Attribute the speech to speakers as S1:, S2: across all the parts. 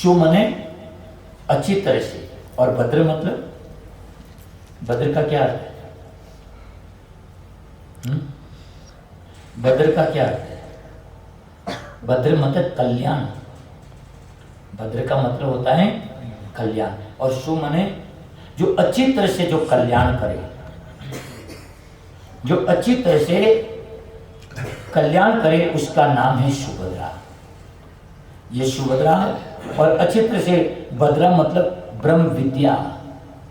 S1: शु मने अच्छी तरह से, और भद्र मतलब, भद्र का क्या अर्थ है? भद्र का क्या अर्थ है? भद्र मतलब कल्याण। भद्र का मतलब होता है कल्याण, और शु मने जो अच्छी तरह से जो कल्याण करे, जो अच्छी तरह से कल्याण करे उसका नाम है सुभद्रा। ये सुभद्रा, और अच्छी तरह से भद्रा मतलब ब्रह्म विद्या।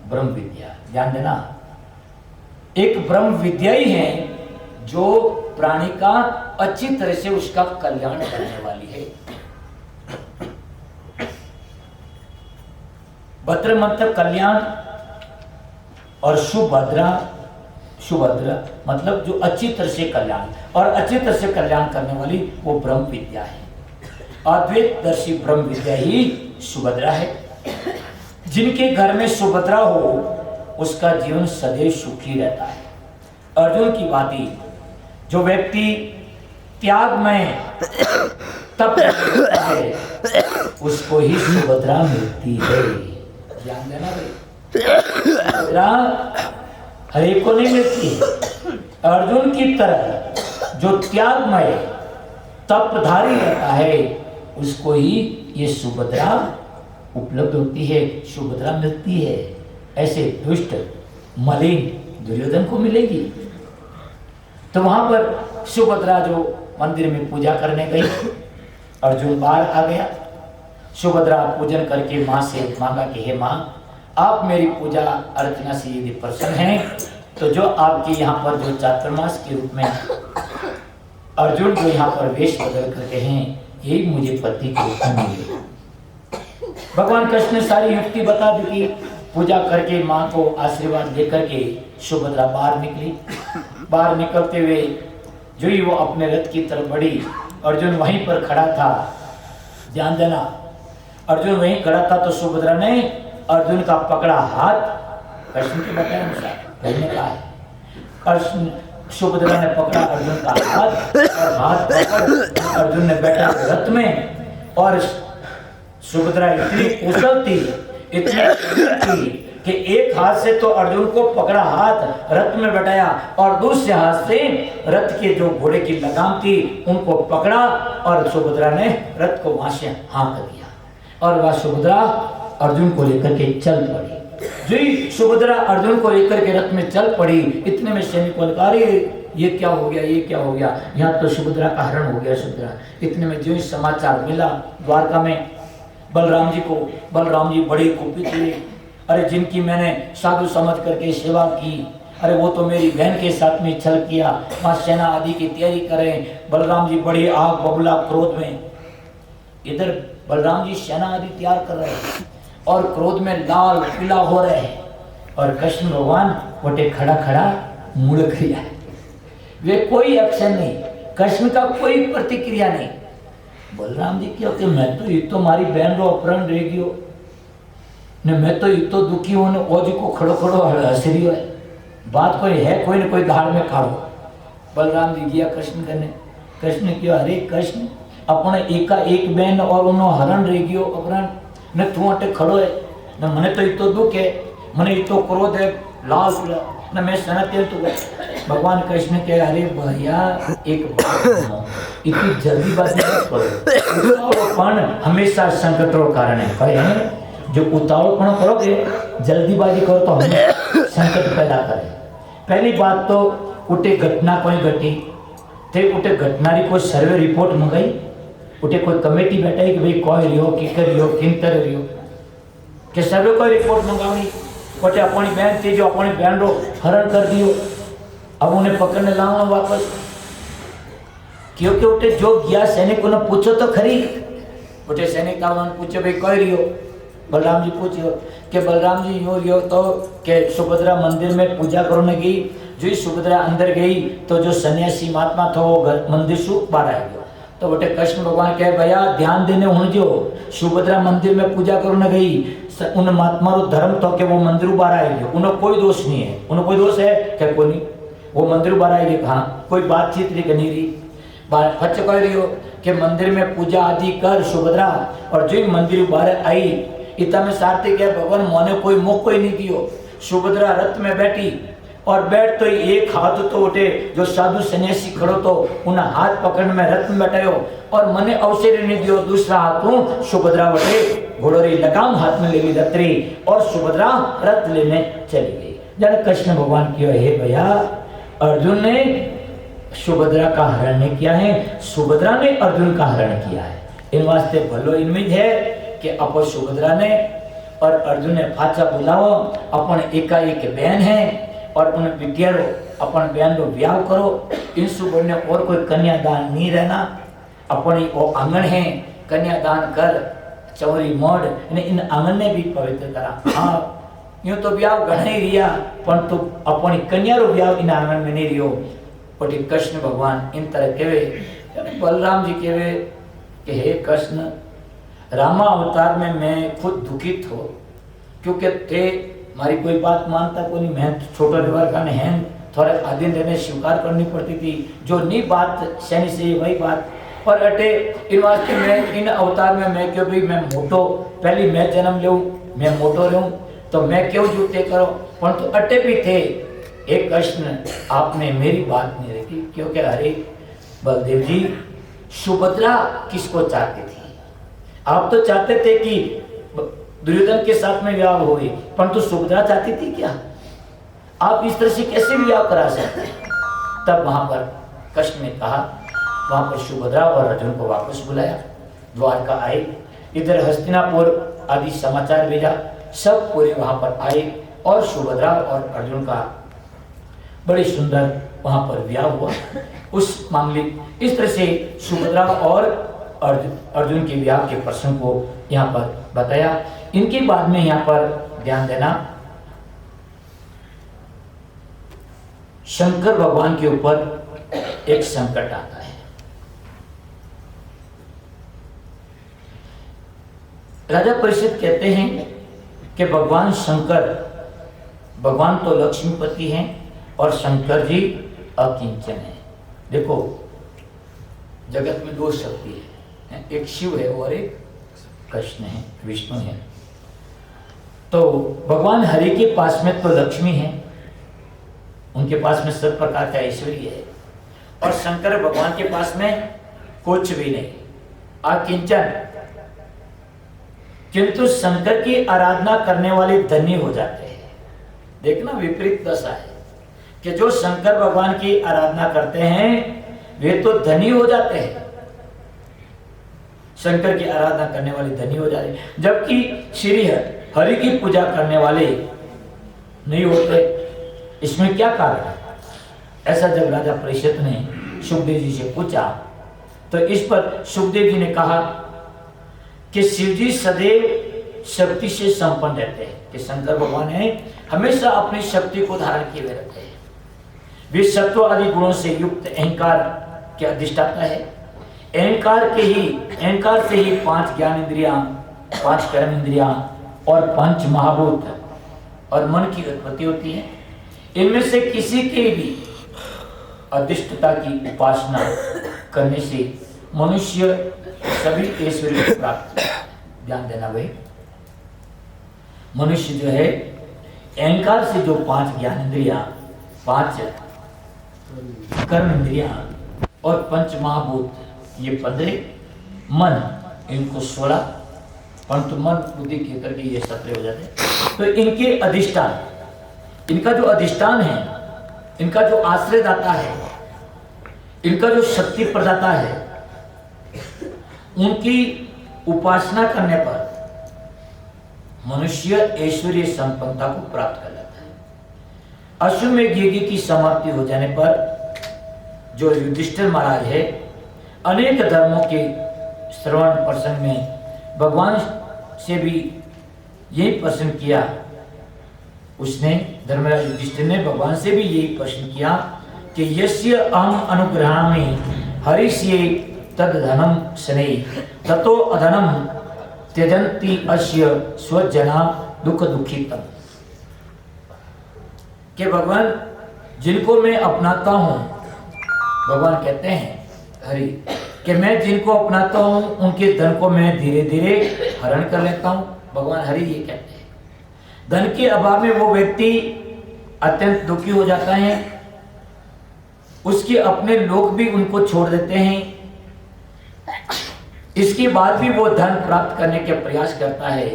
S1: ब्रह्म विद्या ध्यान देना, एक ब्रह्म विद्या ही है जो प्राणी का अच्छी तरह से उसका कल्याण करने वाली है। भद्र मतलब कल्याण, और सुभद्रा, सुभद्रा मतलब जो अच्छी तरह से कल्याण, और अच्छी तरह से कल्याण करने वाली वो ब्रह्म विद्या है। अद्वैत दर्शी ब्रह्म विद्या ही सुभद्रा है। जिनके घर में सुभद्रा हो उसका जीवन सदैव सुखी रहता है। अर्जुन की बाती, जो व्यक्ति त्याग में तप करता है उसको ही सुभद्रा मिलती है। ध्यान देना भाई, सुभद्रा हर एक को नहीं मिलती है। अर्जुन की तरह जो त्यागमय तपधारी रहता है उसको ही ये सुभद्रा उपलब्ध होती है, सुभद्रा मिलती है। ऐसे दुष्ट मलिन दुर्योधन को मिलेगी। तो वहां पर सुभद्रा जो मंदिर में पूजा करने गई, अर्जुन बाहर आ गया। सुभद्रा पूजन करके माँ से मांगा कि हे माँ, आप मेरी पूजा अर्चना से यदि प्रसन्न हैं तो जो आपके यहाँ पर जो चातुर्मास के रूप में अर्जुन जो यहाँ पर वेश बदल करके हैं यही मुझे पति के रूप में मिले। भगवान कृष्ण ने सारी युक्ति बता दी थी। पूजा करके माँ को आशीर्वाद देकर के सुभद्रा बाहर निकली। बाहर निकलते हुए जो ही वो अपने रथ की तरफ बढ़ी, अर्जुन वहीं पर खड़ा था। ध्यान देना, अर्जुन वहीं खड़ा था तो सुभद्रा ने अर्जुन का पकड़ा हाथ, कृष्ण के बताया अनुसार कहने का है, कृष्ण सुभद्रा ने पकड़ा अर्जुन का हाथ, और हाथ पकड़ अर्जुन ने बैठा रथ में। और सुभद्रा इतनी कुशल थी, इतनी कि एक हाथ से तो अर्जुन को पकड़ा हाथ रथ में बैठाया, और दूसरे हाथ से रथ के जो घोड़े की लगाम थी उनको पकड़ा, और सुभद्रा ने रथ को वहां से हाँक दिया, और वह सुभद्रा अर्जुन को लेकर के चल पड़ी। जी सुभद्रा अर्जुन को लेकर के रथ में चल पड़ी। इतने में सैनिकों ने कहा, ये क्या हो गया, ये क्या हो गया, यहाँ तो सुभद्रा का हरण हो गया सुभद्रा। इतने में जो समाचार मिला द्वारका में बलराम जी को, बलराम जी बड़े कुपित हुए। अरे जिनकी मैंने साधु समझ करके सेवा की, अरे वो तो मेरी बहन के साथ में छल किया, वहाँ सेना आदि की तैयारी करें। बलराम जी बड़ी आग बबूला क्रोध में, इधर बलराम जी सेना आदि तैयार कर रहे हैं और क्रोध में लाल पीला हो रहे हैं, और कृष्ण भगवान वोटे खड़ा खड़ा मुड़ गया। वे कोई एक्शन नहीं, कृष्ण का कोई प्रतिक्रिया नहीं। बलराम जी क्या कि मैं तो ये तो मारी बहन रो अपहरण रह गयो ने, मैं तो ये तो दुखी हूँ ने, ओ जी को खड़ो खड़ो हंस रही है। बात कोई है, कोई न कोई धार में खाड़ो। बलराम जी गया कृष्ण करने, कृष्ण क्यों, अरे कृष्ण अपने एका एक बहन और उन्होंने हरण रह गयो अपहरण ने, तू अटे खड़ो है ने, मने तो इतो दुख है, मने इतो क्रोध है, लाल पीला ने, मैं सनते तो भगवान कृष्ण के, अरे भैया एक बात, इतनी जल्दीबाजी मत करो, उतावळपन हमेशा संकटों कारण है। कहे जो उतावळपन करोगे, जल्दीबाजी करो तो हमें संकट पैदा करे। पहली बात तो उठे घटना कोई घटी थे, उठे घटनारी कोई सर्वे रिपोर्ट मंगाई, उठे कोई कमेटी बैठाई कि भाई कोई रियो की करियो किंतर रियो के सर्वे कोई रिपोर्ट मंगावनी, उठे अपनी बहन थी जो अपनी बहन रो हरण कर दियो, अब उन्हें पकड़ने लाओ वापस। क्योंकि उठे जो गया सैनिक ने पूछो तो खरी, उठे सैनिक ने पूछो भाई कोई रियो, बलराम जी पूछो कि बलराम जी यूँ रियो तो के सुभद्रा मंदिर में पूजा करने गई। जो ही सुभद्रा अंदर गई तो जो सन्यासी महात्मा था वो मंदिर से बाहर आ गया। तो बेटे कृष्ण भगवान कहे भैया ध्यान देने हूँ, जो सुभद्रा मंदिर में पूजा करने गई उन महात्मा रो धर्म तो के वो मंदिर बाहर आएगी, उन्हें कोई दोष नहीं है। उन्हें कोई दोष है क्या? कोई नहीं। वो मंदिर बाहर आएगी, हाँ कोई बातचीत नहीं करनी रही, फच कह रही हो कि मंदिर में पूजा आदि कर सुभद्रा। और जो मंदिर बाहर आई इतना में सारथी के भगवान मोने कोई मौको ही नहीं दियो। सुभद्रा रथ में बैठी और बैठ तो एक हाथ तो उठे जो साधु सन्यासी खड़ो तो उन्हें हाथ पकड़ में रथ में बैठायो और मने अवसर नहीं दियो। दूसरा हाथों सुभद्रा बटे घोड़ोरी लगाम हाथ में ले ली रत्री और सुभद्रा रथ लेने चली गई। जब कृष्ण भगवान की हे भैया अर्जुन ने सुभद्रा का हरण नहीं किया है, सुभद्रा ने अर्जुन का हरण किया है। इन वास्ते भलो इमेज है कि अपन सुभद्रा ने और अर्जुन ने फाचा बुलाओ अपन एकाएक बहन है और उन्हें विद्यारो अपन बहन को ब्याह करो। इन सुबह ने और कोई कन्यादान नहीं रहना, अपनी वो आंगन है कन्यादान कर चौरी मोड़ इन आंगन ने भी पवित्र करा। हाँ यूं तो ब्याह घना ही रिया पर तो अपनी कन्या रो ब्याह इन आंगन में नहीं रियो। पटी कृष्ण भगवान इन तरह केवे बलराम जी केवे कि हे कृष्ण रामा अवतार में मैं खुद दुखित हो क्योंकि थे मारी कोई बात मानता कोई नहीं। मैं छोटा व्यवहार का हैं थोड़े आदिन रहने स्वीकार करनी पड़ती थी जो नहीं बात सैनी से वही बात। और अटे इन वास्ते मैं इन अवतार में मैं क्यों भी मैं मोटो पहली मैं जन्म लूँ मैं मोटो रहूँ तो मैं क्यों जूते करो। पर तो अटे भी थे एक कृष्ण आपने मेरी बात नहीं रखी क्योंकि अरे बलदेव जी सुभद्रा किसको चाहती थी? आप तो चाहते थे कि दुर्योधन के साथ में विवाह हो गई परंतु सुभद्रा चाहती थी क्या? आप इस तरह से कैसे विवाह करा सकते? तब वहां पर कृष्ण ने कहा वहां पर सुभद्रा और अर्जुन को वापस बुलाया, द्वारका आए, इधर हस्तिनापुर आदि समाचार भेजा, सब पूरे वहां पर आए और सुभद्रा और अर्जुन का बड़ी सुंदर वहां पर विवाह हुआ। उस मामले इस तरह से सुभद्रा और अर्जुन के विवाह के प्रसंग को यहाँ पर बताया। इनके बाद में यहाँ पर ध्यान देना शंकर भगवान के ऊपर एक संकट आता है। राजा परीक्षित कहते हैं कि भगवान शंकर भगवान तो लक्ष्मीपति हैं और शंकर जी अकिंचन है। देखो जगत में दो शक्ति है, एक शिव है और एक कृष्ण है विष्णु है। तो भगवान हरि के पास में तो लक्ष्मी है, उनके पास में सब प्रकार का ऐश्वर्य है और शंकर भगवान के पास में कुछ भी नहीं अकिंचन। किंतु शंकर की आराधना करने वाले धनी हो जाते हैं। देखना विपरीत दशा है कि जो शंकर भगवान की आराधना करते हैं वे तो धनी हो जाते हैं, शंकर की आराधना करने वाले धनी हो जाते हैं, जबकि श्री हरि की पूजा करने वाले नहीं होते। इसमें क्या कारण है? ऐसा जब राजा परीक्षित ने सुखदेव जी से पूछा तो इस पर सुखदेव जी ने कहा कि शिव जी सदैव शक्ति से संपन्न रहते हैं, कि शंकर भगवान है हमेशा अपनी शक्ति को धारण किए हुए रहते हैं। वे सत्व आदि गुणों से युक्त अहंकार के अधिष्ठाता है। अहंकार से ही 5 ज्ञान इंद्रियां, 5 कर्म इंद्रियां और 5 महाभूत और मन की उत्पत्ति होती है। इनमें से किसी के भी अधिष्ठता की उपासना करने से मनुष्य सभी ऐश्वर्य को प्राप्त। ध्यान देना भाई, मनुष्य जो है अहंकार से जो 5 ज्ञान इंद्रियां, 5 कर्म इंद्रियां और 5 महाभूत ये 15, मन इनको 16, परंतु मन बुद्धि के करके ये 17 हो जाते हैं। तो इनके अधिष्ठान, इनका जो अधिष्ठान है, इनका जो आश्रयदाता है, इनका जो शक्ति प्रदाता है, उनकी उपासना करने पर मनुष्य ऐश्वर्य संपन्नता को प्राप्त कर लेता है। अश्वमेध यज्ञ की समाप्ति हो जाने पर जो युधिष्ठिर महाराज है अनेक धर्मों के श्रवण प्रसंग में भगवान से भी यही प्रश्न किया। उसने धर्मराज युधिष्ठिर ने भगवान से भी यही प्रश्न किया कि यस्य अहम अनुग्रहामि हरिष्ये तद धनम शनै ततो अधनम त्यजन्ति अस्य स्वजना दुख दुखितम। कि भगवान जिनको मैं अपनाता हूं, भगवान कहते हैं हरि कि मैं जिनको अपनाता हूं उनके धन को मैं धीरे धीरे हरण कर लेता हूं। भगवान हरि ये कहते हैं, धन के अभाव में वो व्यक्ति अत्यंत दुखी हो जाता है, उसके अपने लोग भी उनको छोड़ देते हैं। इसके बाद भी वो धन प्राप्त करने के प्रयास करता है,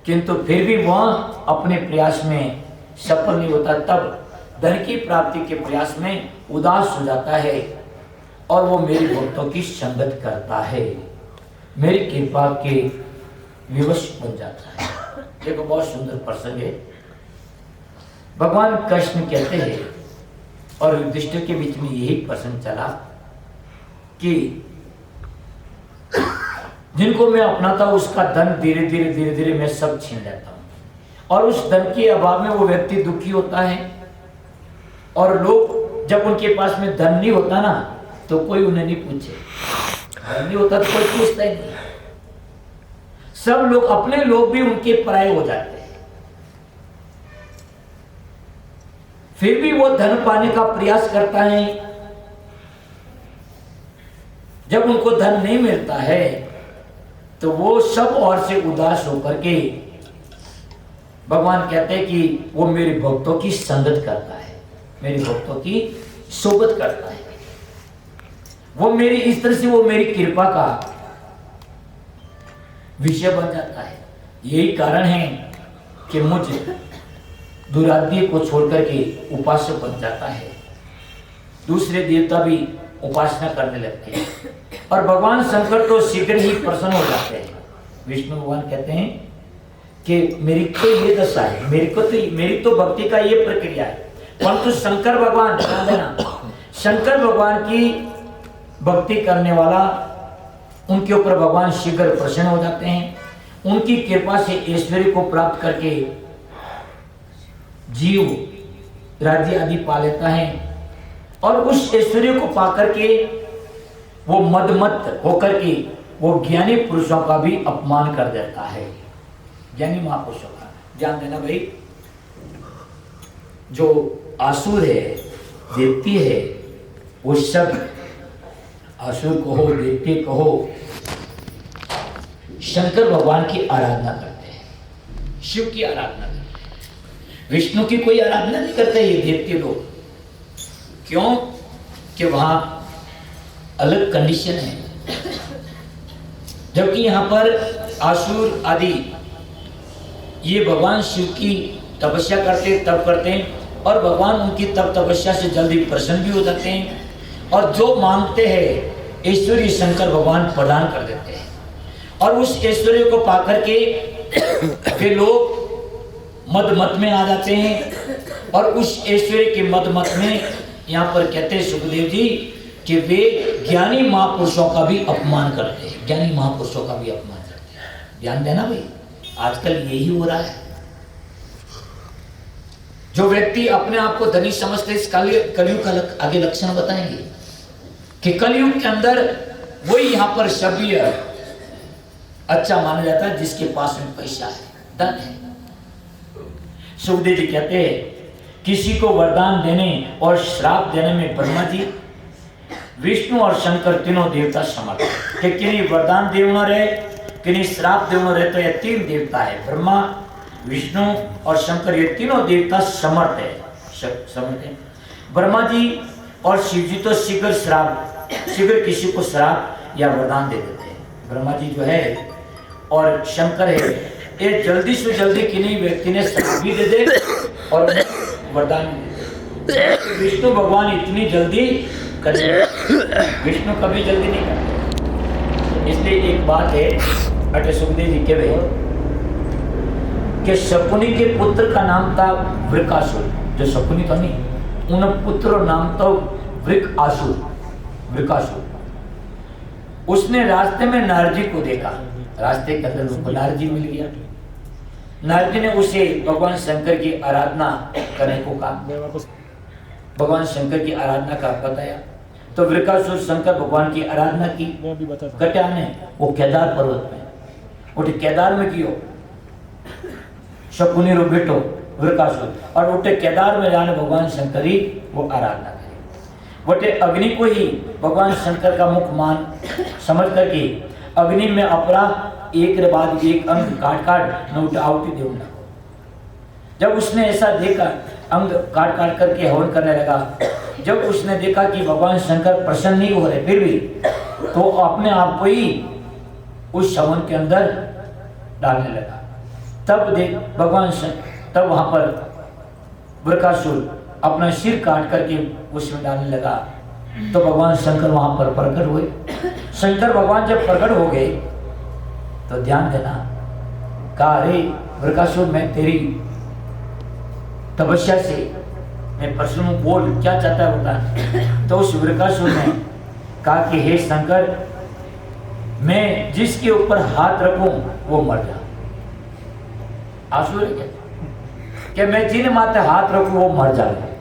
S1: किंतु फिर भी वह अपने प्रयास में सफल नहीं होता। तब धन की प्राप्ति के प्रयास में उदास हो जाता है और वो मेरे भक्तों की संगत करता है, मेरी कृपा के विवश बन जाता है। देखो बहुत सुंदर प्रसंग है। भगवान कृष्ण कहते हैं और युधिष्ठिर के बीच में यही प्रसंग चला कि जिनको मैं अपनाता हूं उसका धन धीरे धीरे मैं सब छीन लेता हूं, और उस धन के अभाव में वो व्यक्ति दुखी होता है। और लोग जब उनके पास में धन नहीं होता ना तो कोई उन्हें नहीं पूछे, धन नहीं होता तो कोई पूछता ही नहीं। सब लोग, अपने लोग भी उनके पराये हो जाते हैं। फिर भी वो धन पाने का प्रयास करता है। जब उनको धन नहीं मिलता है तो वो सब ओर से उदास होकर के भगवान कहते हैं कि वो मेरे भक्तों की संगत करता है, मेरे भक्तों की सोबत करता है। वो मेरी इस तरह से वो मेरी कृपा का विषय बन जाता है। यही कारण है कि मुझ दुराध्य को छोड़कर के उपासक बन जाता है, दूसरे देवता भी उपासना करने लगते हैं। और भगवान शंकर तो शीघ्र ही प्रसन्न हो जाते हैं। विष्णु भगवान कहते हैं कि मेरी तो ये दशा है, मेरी तो भक्ति का ये प्रक्रिया है, परंतु शंकर भगवान, ध्यान देना, शंकर भगवान की भक्ति करने वाला, उनके ऊपर भगवान शीघ्र प्रसन्न हो जाते हैं। उनकी कृपा से ऐश्वर्य को प्राप्त करके जीव राज्य आदि पा लेता है, और उस ऐश्वर्य को पाकर के वो मदमत्त होकर के वो ज्ञानी पुरुषों का भी अपमान कर देता है, ज्ञानी महापुरुषों का। ध्यान देना भाई, जो आसुर है, देवती है, वो सब, आसुर कहो, देवती कहो, शंकर भगवान की आराधना करते हैं, शिव की आराधना करते हैं, विष्णु की कोई आराधना नहीं करते ये देवते लोग। क्यों? कि वहां अलग कंडीशन है, जबकि यहां पर आसुर आदि ये भगवान शिव की तपस्या करते, तप करते हैं, और भगवान उनकी तप तपस्या से जल्दी प्रसन्न भी हो जाते हैं, और जो मांगते हैं ऐश्वर्य शंकर भगवान प्रदान कर देते हैं। और उस ऐश्वर्य को पाकर के वे लोग मद में आ जाते हैं, और उस ऐश्वर्य के मद में यहाँ पर कहते हैं सुखदेव जी कि वे ज्ञानी महापुरुषों का भी अपमान करते हैं, ज्ञानी महापुरुषों का भी अपमान करते हैं। ध्यान देना भाई, आजकल यही हो रहा है। जो व्यक्ति अपने आप को धनी समझते, इस कलयुग का आगे लक्षण बताएंगे कि कलयुग के अंदर वही यहाँ पर सभी अच्छा माना जाता है जिसके पास में पैसा है, धन है। सुखदेव जी कहते हैं किसी को वरदान देने और श्राप देने में ब्रह्मा जी, विष्णु और शंकर तीनों देवता समर्थ है। कि किन्हीं वरदान देवना रहे, किन्हीं श्राप देवना रहे, तो ये तीन देवता है, ब्रह्मा, विष्णु और शंकर, ये तीनों देवता समर्थ है। ब्रह्मा जी और शिव जी तो शीघ्र किसी को श्राप या वरदान दे देते हैं। ब्रह्मा जी जो है और शंकर है, ये जल्दी से जल्दी किन्हीं व्यक्ति ने श्राप भी दे दे और वरदान भी दे दे। विष्णु भगवान इतनी जल्दी करते, विष्णु कभी जल्दी नहीं करते। इसलिए एक बात है अटे सुखदेव जी के भाई कि शकुनी के पुत्र का नाम था वृकासुर, जो शकुनी था नहीं, उन पुत्र नाम था वृकासुर। उसने रास्ते में नारद जी को देखा, रास्ते के अंदर उसको नारद जी मिल गया। नारद जी ने उसे भगवान शंकर की आराधना करने को कहा, भगवान शंकर की आराधना का बताया। तो वृकासुर शंकर भगवान की आराधना की, कट्या ने वो केदार पर्वत में उठे, केदार में कियो शकुनी रो बेटो वृकासुर, और उठे केदार में जाने भगवान शंकर ही वो आराधना करे। बटे अग्नि को ही भगवान शंकर का मुख मान समझ करके अग्नि में अपरा एक के बाद एक अंग काट काट न आहुति देना। जब उसने ऐसा देखा, अंग काट काट करके हवन करने लगा, जब उसने देखा कि भगवान शंकर प्रसन्न नहीं हो रहे फिर भी, तो अपने आप को ही उस हवन के अंदर डालने लगा। तब देख भगवान तब वहां पर वृकासुर अपना सिर काट करके उसमें डालने लगा। तो भगवान शंकर वहां पर प्रकट हुए। शंकर भगवान जब प्रकट हो गए तो ध्यान देना, कहा अरे वृकासुर मैं तेरी तपस्या से मैं प्रसन्न हूं, बोल क्या चाहता है बता। तो उस वृकासुर ने कहा कि हे शंकर, मैं जिसके ऊपर हाथ रखूं वो मर जा। आसुर क्या मैं जिन माथे हाथ रखूं वो मर जाए।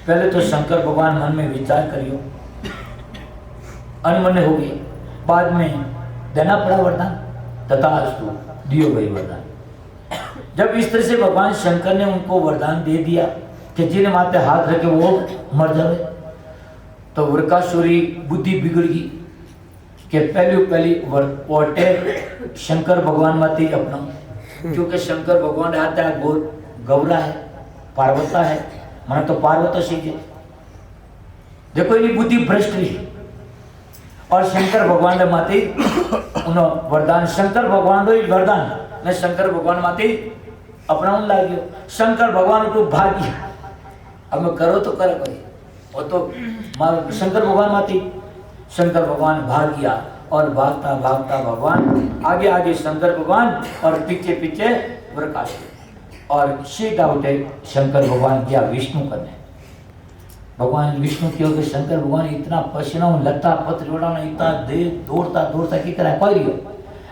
S1: पहले तो शंकर भगवान मन में विचार करियो, अनमने हो गए। बाद में देना पड़ा वरदान, तथास्तु दियो गई वरदान। जब इस तरह से भगवान शंकर ने उनको वरदान दे दिया कि जिन माथे हाथ रखे वो मर जाए, तो वृकासुरी बुद्धि बिगड़ गई कि पहली वोटे शंकर भगवान माते अपना, क्योंकि शंकर भगवान आता है गौरा है, पार्वता है, माना तो पार्वता सीधे देखो इन्हीं बुद्धि भ्रष्ट रही। और शंकर भगवान ने माते उन्होंने वरदान, शंकर भगवान रो वरदान ने शंकर भगवान माते अपना लागियो। शंकर भगवान को भाग गया, अब मैं करो तो करे कोई, वो तो शंकर भगवान माते शंकर भगवान भाग गया। और भागता भागता भगवान आगे आगे शंकर भगवान और पीछे पीछे वृकासुर, और सीधा उठे शंकर भगवान गया विष्णु करने। भगवान विष्णु की ओर शंकर भगवान इतना पसीना लगता पत्र जोड़ा इतना देर दौड़ता दौड़ता की तरह कोई रही हो।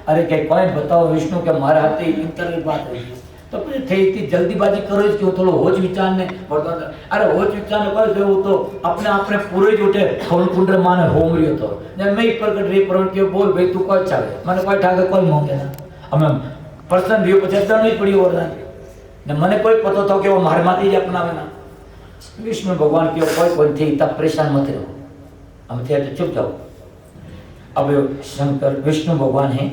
S1: अरे क्या कोई बताओ विष्णु के मारे हाथे इंटर बात रही तो फिर थे इतनी जल्दीबाजी करो इसकी थोड़ा होश विचार ने। अरे होश विचार ने कर वो तो अपने आप में पूरे जुटे खोल कुंडर माने होम रही तो जब मैं प्रकट रही पर के बोल भाई तू कोई चाहे मैंने कोई ठाके कोई मांगे ना हमें पर्सन रियो पचहत्तर नहीं पड़ी और ने मैंने कोई पता था कि वो मारे माते ही अपना में ना विष्णु भगवान के कोई कोई थे तब परेशान मत रहो, हम थे तो चुप जाओ। अब शंकर विष्णु भगवान है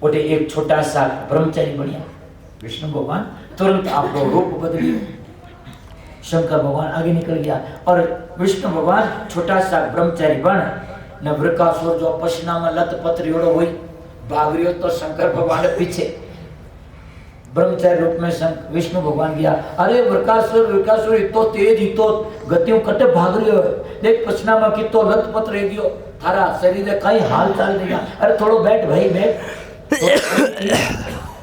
S1: उठे एक छोटा सा ब्रह्मचारी बढ़िया विष्णु भगवान तुरंत आपको रूप बदली, शंकर भगवान आगे निकल गया और विष्णु भगवान छोटा सा ब्रह्मचारी बन न वृकासुर जो पसीना में लत पत्र योड़ो हुई भाग रही तो शंकर भगवान पीछे ब्रह्मचारी रूप में विष्णु भगवान गया। अरे वृकासुर इतो तेज इतो गतियों कटे भाग रही हो देख पसीना में कितो लत पत्र रह गयो थारा शरीर कई हाल चाल नहीं गया। अरे थोड़ो बैठ भाई बैठ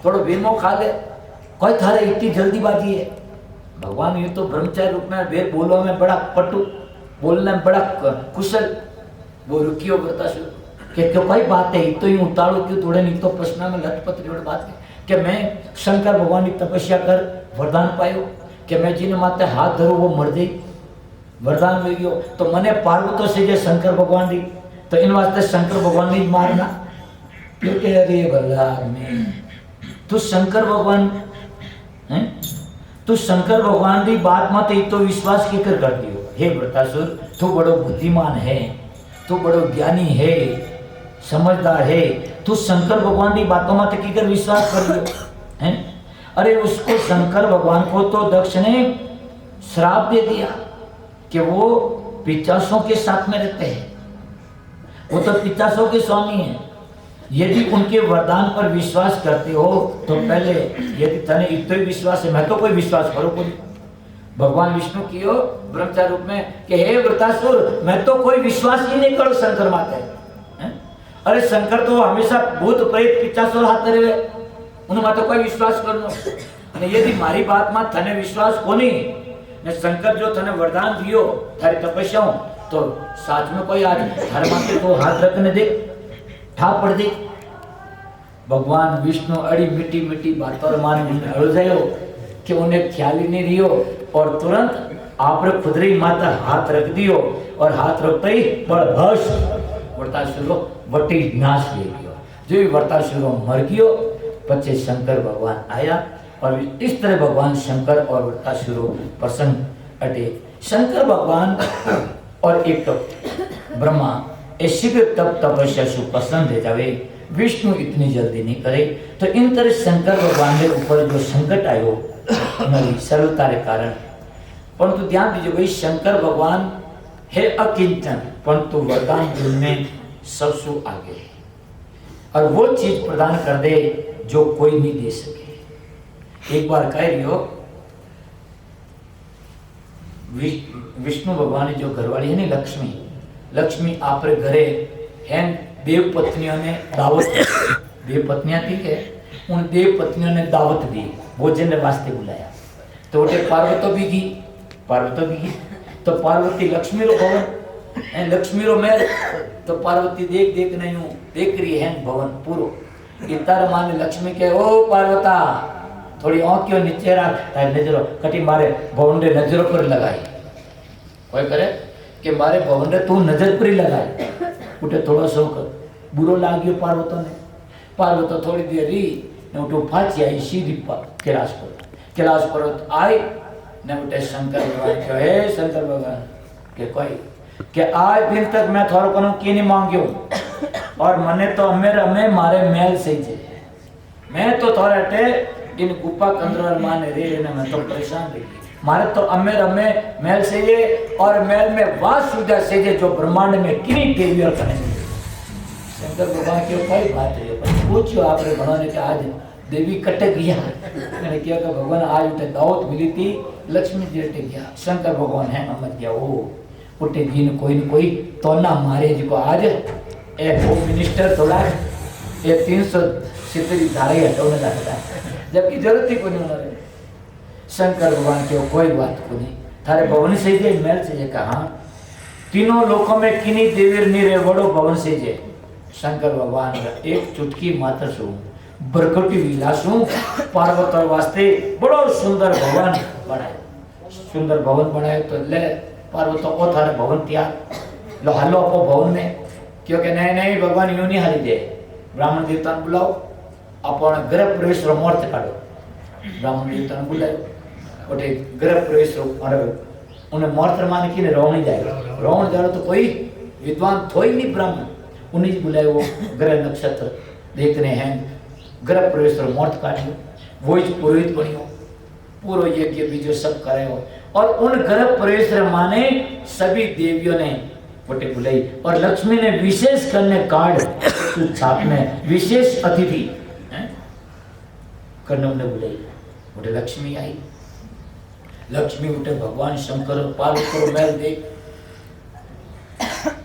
S1: थोड़ो भीमो खा ले कोई थारे इतनी जल्दीबाजी है। भगवान ये तो ब्रह्मचारी रूप में वे बोलो में बड़ा पटु बोलने में बड़ा कुशल वो रुकियो वृकासुर कि क्यों कोई बात है तो यूं उतारो क्यों थोड़े नहीं तो पसीना में लत पत्र जोड़ बात है कि मैं शंकर भगवान की तपस्या कर वरदान पायो कि मैं जिन माते हाथ धरू वो मर जाए वरदान मिल गयो। तो मने पार्वती से जे शंकर भगवान दी तो इन वास्ते शंकर भगवान ने मारना क्योंकि अरे भला में तू शंकर भगवान है तू शंकर भगवान की बात मत तो विश्वास की कर करती हो। हे वृकासुर तू बड़ो बुद्धिमान है, तू बड़ो ज्ञानी है, समझदार है, तू शंकर भगवान की बातों में की कर विश्वास कर लियो हैं। अरे उसको शंकर भगवान को तो दक्ष ने श्राप दे दिया कि वो पिचासों के साथ में रहते हैं, वो तो पिचासों के स्वामी हैं। यदि उनके वरदान पर विश्वास करते हो तो पहले यदि तने इतना विश्वास है मैं तो कोई विश्वास करो कोई भगवान विष्णु की हो ब्रह्मचारी रूप में कि हे वृकासुर मैं तो कोई विश्वास ही नहीं करो शंकर माते। अरे शंकर तो हमेशा भूत प्रेत पिचासुर हाथ रहे उनमें तो कोई विश्वास करनो यदि मारी बात में थने विश्वास कोनी ने शंकर जो थने वरदान दियो थारी तपस्याओं तो साथ में कोई आज थारे माथे तो हाथ रखने दे ठा पड़ दे। भगवान विष्णु अड़ी मिट्टी मिट्टी बातों मान हल जायो कि उन्हें ख्याल ही नहीं रियो और तुरंत आप खुदरी माता हाथ रख दियो और हाथ रखते ही बड़ भस वरतासुरो वटी नाश ले गयो। जो भी वरतासुरो मर गयो पचे शंकर भगवान आया और इस तरह भगवान शंकर और वरतासुरो प्रसन्न अटे शंकर भगवान और एक ब्रह्मा ए शीघ्र तप तपस्या सु पसंद है जावे, विष्णु इतनी जल्दी नहीं करे। तो इन तरह शंकर भगवान के ऊपर जो संकट आयो उनकी सरलता के कारण, परंतु ध्यान दीजिए भाई शंकर भगवान है अकिंचन, परंतु वरदान में सबसे आगे है और वो चीज प्रदान कर दे जो कोई नहीं दे सके। एक बार कह रही हो विष्णु भगवान जो घरवाली है ना लक्ष्मी, लक्ष्मी आप घरे हैं देव पत्नियों ने दावत, देव पत्नियां थी के उन देव पत्नियों ने दावत दी, भोजन के वास्ते बुलाया। तो उठे पार्वती भी गई, पार्वती भी गई तो पार्वती लक्ष्मी रो भवन, लक्ष्मी रो महल, तो पार्वती देख देख नहीं हूँ देख रही है भवन पूरो। इतर माने लक्ष्मी के ओ पार्वता थोड़ी आंखों नीचे रख, तारी नजरों कटी मारे भवन रे नजरों पर लगाई, कोई करे कि मारे भवन रे तू नजर पर ही लगाई। उठे थोड़ा सो बुरो लागियो पार्वती ने, पार्वती थोड़ी देर रही ने उठो फाची आई सीधी कैलाश पर, कैलाश पर्वत आई ने उठे शंकर भगवान कहो हे शंकर भगवान के कोई कि आज दिन तक मैं थोड़ा कनु की नहीं मांग्यो और मने तो अमे मारे मेल से जे, मैं तो थोड़ा हटे इन गुफा कंदर माने रे ने मैं तो परेशान रही, मारे तो अमे मेल से जे और मेल में वास सुविधा से जे जो ब्रह्मांड में किनी देवियों करे। शंकर भगवान की कोई बात है पर पूछो आपने भगवान के आज देवी कट गया, मैंने किया कि भगवान आज उठे दावत मिली थी लक्ष्मी जी हट गया, शंकर भगवान है अमर गया वो उठे दिन कोई न कोई तो ना मारे जिको आज ए होम मिनिस्टर थोड़ा ये 370 धारे हटोने लगता है जबकि जरूरत ही कोई नहीं। शंकर भगवान की कोई बात को नहीं, थारे भवन से जे मेल से जे कहा तीनों लोकों में किन्हीं देवीर निरे बड़ो भवन से जे शंकर भगवान एक चुटकी मात्र सु बरकटी विलासु पार्वती वास्ते बड़ो सुंदर भवन बनाए, सुंदर भवन बनाए तो ले पार्वती ओ थारे भवन त्याग लो हालो अपो भवन में, क्योंकि नहीं नहीं भगवान यूं नहीं हारी दे, ब्राह्मण देवता बुलाओ अपन गर्भ प्रवेश रो मुहूर्त काढो, ब्राह्मण देवता बुलायो उठे गर्भ प्रवेश रो अरे उन्हें मुहूर्त मान की ने रोवण जाए, रोवण जाओ तो कोई विद्वान थोई नहीं ब्राह्मण उन्हीं बुलाए वो ग्रह नक्षत्र देखने हैं, गर्भ प्रवेश रो मुहूर्त काढियो, वो ही पुरोहित बनियो, पूरो यज्ञ बीजो सब करे हो और उन गर्भ प्रवेश माने सभी देवियों ने बटे बुलाई और लक्ष्मी ने विशेष करने कार्ड छाप में विशेष अतिथि करने उन्हें बुलाई, उठे लक्ष्मी आई, लक्ष्मी उठे भगवान शंकर पार्वती महल देख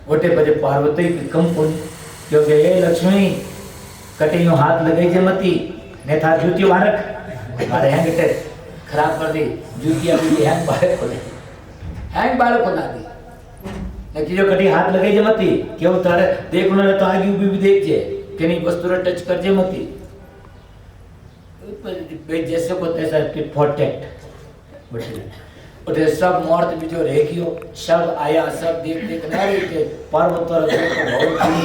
S1: उठे बजे पार्वती की कम पुन क्योंकि ये लक्ष्मी कटे यूं हाथ लगे जे मती ने था जूती मारक मारे हैं बेटे खराब कर दी जूती अभी हैंग बाहर खोले, हैंग बाहर खोला दी लेकिन जो कटी हाथ लगे जे मती क्यों तारे देख उन्होंने तो आगे भी देख जे कि नहीं वस्तु टच कर जे मती जैसे को तैसा टिट फॉर टैट उठे सब मुहूर्त भी जो रह गयो सब आया सब देख देख ना रही थे पार्वती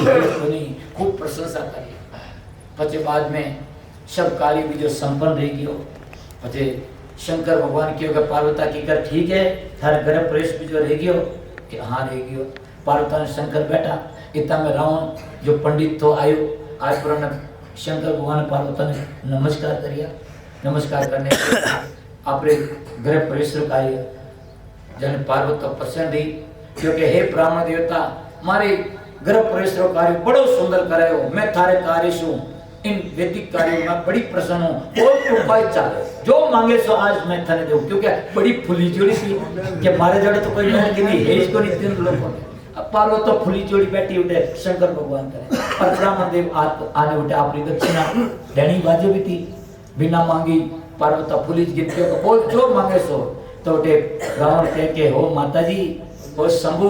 S1: बहुत खूब प्रशंसा करी पचे बाद में सब कार्य भी जो संपन्न रह गयो पचे शंकर भगवान की पार्वती की कर ठीक है थारे गर्भ प्रवेश भी जो रह गयो कि हाँ रह गयो पार्वती ने शंकर बैठा इतना में रावण जो पंडित तो आयो आज पर शंकर भगवान पार्वती ने नमस्कार करिया, नमस्कार करने के आपरे गर्भ प्रवेश कार्य जन पार्वती प्रसन्न रही क्योंकि हे ब्राह्मण देवता मारे गर्भ प्रवेश कार्य बड़ो सुंदर करायो, मैं थारे कार्य सु इन वैदिक कार्यों में बड़ी प्रसन्न हूँ और तू भाई चाहे जो मांगे सो आज मैं थाने दूं क्योंकि बड़ी फुली जोड़ी थी कि मारे जड़े तो कोई नहीं कि नहीं है इसको नहीं तीन लोगों ने अब पार्वती तो फुली जोड़ी बैठी उठे शंकर भगवान करे और ब्राह्मण देव आने उठे आपकी दक्षिणा देनी बाजू भी थी बिना मांगी पार्वती फुली गिनतियों को बोल जो मांगे सो तो उठे रावण कह के हो माता जी हो शंभु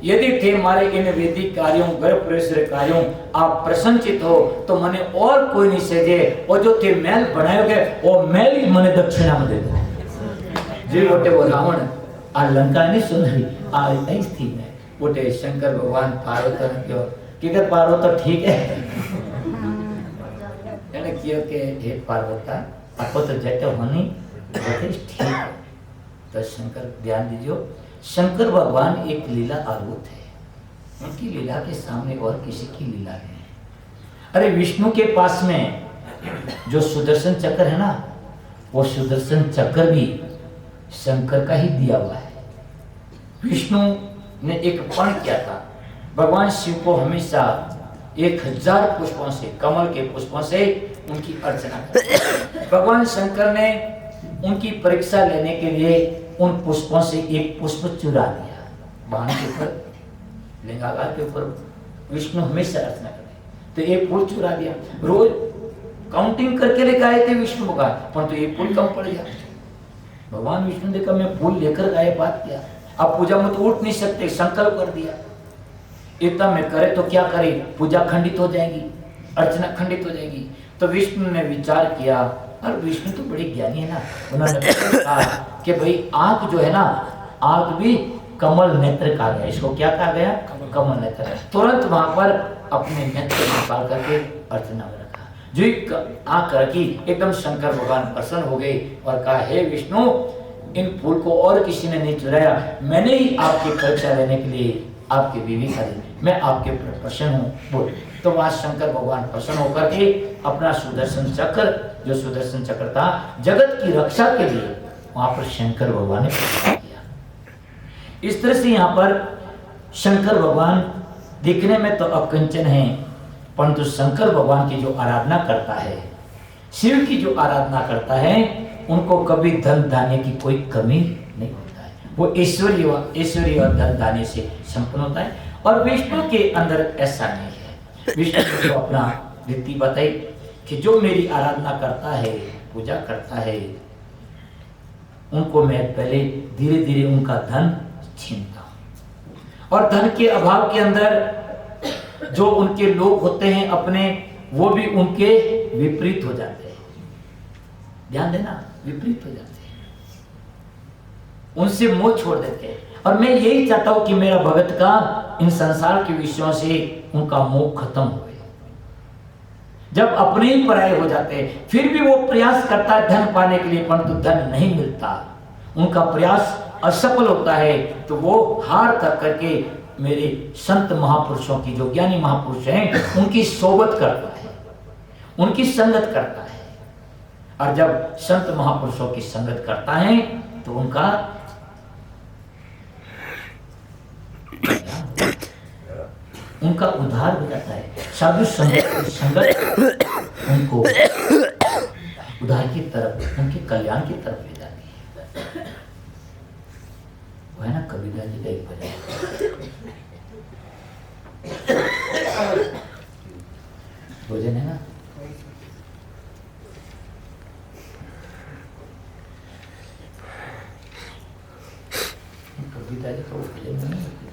S1: यदि थे मारे इन वैदिक कार्यों गर्भ प्रवेश कार्यों आप प्रसन्नचित हो तो मने और कोई नहीं सेजे और जो थे महल बनायोगे वो महल ही मने दक्षिणा में दे दो जी उठे वो रावण आ लंका नहीं सुनरी आ नहीं थी मैं उठे शंकर भगवान पार्वती ने क्यों कि पार्वती ठीक है यानी क्यों के हे पार्वती आपको तो जटे होनी ठीक है तो शंकर ध्यान दीजिए शंकर भगवान एक लीला आरूढ़ है, उनकी लीला के सामने और किसी की लीला नहीं है। अरे विष्णु के पास में जो सुदर्शन चक्र है ना, वो सुदर्शन चक्र भी शंकर का ही दिया हुआ है। विष्णु ने एक पण किया था, भगवान शिव को हमेशा 1000 पुष्पों से, कमल के पुष्पों से उनकी अर्चना करते। भगवान शंकर ने उनकी परीक्षा लेने के लिए उन पुष्पों से एक पुष्प चुरा लिया। वाहन के ऊपर, लिंगागार के ऊपर विष्णु हमेशा अर्चना करते, तो एक फूल चुरा दिया। रोज काउंटिंग करके लेकर आए थे विष्णु भगवान, पर तो एक फूल कम पड़ गया। भगवान विष्णु ने कहा मैं फूल लेकर आए, बात किया, अब पूजा में तो उठ नहीं सकते, संकल्प कर दिया, इतना में करे तो क्या करे, पूजा खंडित हो जाएगी, अर्चना खंडित हो जाएगी। तो विष्णु ने विचार किया, और विष्णु तो बड़े ज्ञानी है ना, उन्होंने कहा कि भाई आंख जो है ना, आंख भी कमल नेत्र कहा गया, इसको क्या कहा गया, कमल नेत्र। तुरंत वहां पर अपने नेत्र निकाल करके अर्चना में रखा, जो आंख रखी, एकदम शंकर भगवान प्रसन्न हो गए और कहा हे विष्णु, इन फूल को और किसी ने नहीं चुराया, मैंने ही आपकी परीक्षा लेने के लिए आपके बीवी का दी, मैं आपके प्रसन्न हूँ, बोल। तो वहां शंकर भगवान प्रसन्न होकर के अपना सुदर्शन चक्र, जो सुदर्शन चक्र था जगत की रक्षा के लिए, वहां पर शंकर भगवान ने प्रकट किया। इस तरह से यहाँ पर शंकर भगवान दिखने में तो अकंचन है, परंतु शंकर भगवान की जो आराधना करता है, शिव की जो आराधना करता है, उनको कभी धन धान्य की कोई कमी नहीं होता है। वो ऐश्वर्य और धन धान्य से संपन्न होता है। और विष्णु के अंदर ऐसा नहीं है। विष्णु ने तो अपना रीति बताई कि जो मेरी आराधना करता है, पूजा करता है, उनको मैं पहले धीरे धीरे उनका धन छीनता हूं, और धन के अभाव के अंदर जो उनके लोग होते हैं अपने, वो भी उनके विपरीत हो जाते हैं। ध्यान देना, विपरीत हो जाते हैं, उनसे मोह छोड़ देते हैं। और मैं यही चाहता हूं कि मेरा भगत का इन संसार के विषयों से उनका मोह खत्म हो। जब अपने ही पराये हो जाते हैं, फिर भी वो प्रयास करता है धन पाने के लिए, परंतु धन नहीं मिलता, उनका प्रयास असफल होता है, तो वो हार कर करके मेरे संत महापुरुषों की, जो ज्ञानी महापुरुष हैं, उनकी सोबत करता है, उनकी संगत करता है। और जब संत महापुरुषों की संगत करता है तो उनका उद्धार हो जाता है। साधु संगत उनको उद्धार की तरफ, उनके कल्याण की तरफ ले जाती है। वो है ना कबीरदास जी का एक भजन है ना, कबीरदास जी का वो भजन नहीं है।